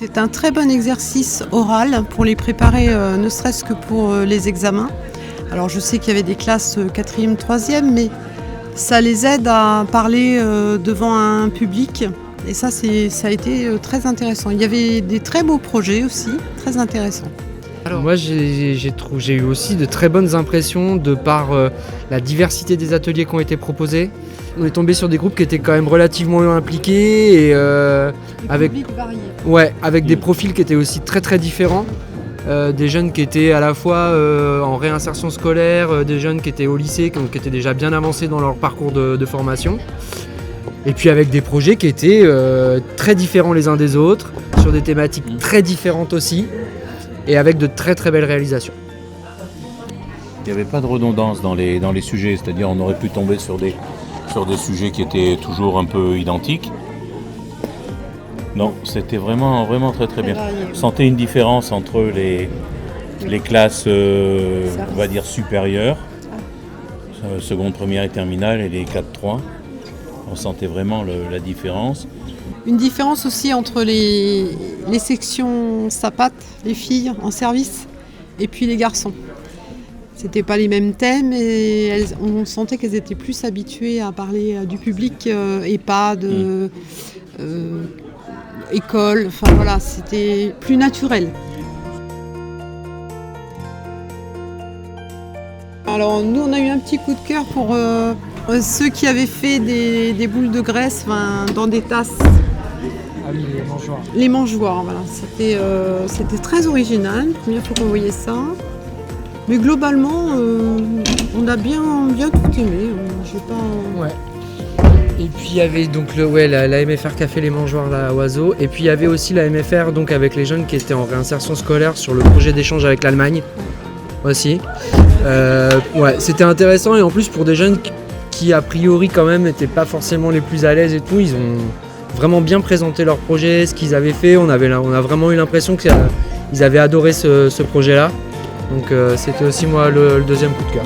C'est un très bon exercice oral pour les préparer, ne serait-ce que pour les examens. Alors je sais qu'il y avait des classes 4e, 3e, mais ça les aide à parler devant un public. Et ça a été très intéressant. Il y avait des très beaux projets aussi, très intéressants. Alors, moi j'ai eu aussi de très bonnes impressions de par la diversité des ateliers qui ont été proposés. On est tombé sur des groupes qui étaient quand même relativement impliqués et avec des profils qui étaient aussi très très différents. Des jeunes qui étaient à la fois en réinsertion scolaire, des jeunes qui étaient au lycée, qui étaient déjà bien avancés dans leur parcours de formation. Et puis avec des projets qui étaient très différents les uns des autres, sur des thématiques très différentes aussi, et avec de très très belles réalisations. Il n'y avait pas de redondance dans les sujets, c'est-à-dire on aurait pu tomber sur des sujets qui étaient toujours un peu identiques. Non, c'était vraiment, vraiment très très bien. On sentait une différence entre les classes, on va dire supérieures, seconde, première et terminale, et les 4-3. On sentait vraiment la différence. Une différence aussi entre les sections SAPAT, les filles en service, et puis les garçons. C'était pas les mêmes thèmes et on sentait qu'elles étaient plus habituées à parler du public et pas de école. Enfin voilà, c'était plus naturel. Alors nous on a eu un petit coup de cœur pour ceux qui avaient fait des boules de graisse dans des tasses. Ah oui, les mangeoires. Les mangeoires, voilà. C'était très original, la première fois qu'on voyait ça. Mais globalement, on a bien tout aimé. Ouais. Et puis il y avait donc la MFR qui a fait les mangeoires là, à Oiseau. Et puis il y avait aussi la MFR donc, avec les jeunes qui étaient en réinsertion scolaire sur le projet d'échange avec l'Allemagne aussi. C'était intéressant et en plus pour des jeunes qui a priori quand même n'étaient pas forcément les plus à l'aise et tout, ils ont vraiment bien présenté leur projet, ce qu'ils avaient fait. On a vraiment eu l'impression qu'ils avaient adoré ce projet-là. Donc c'était aussi moi le deuxième coup de cœur.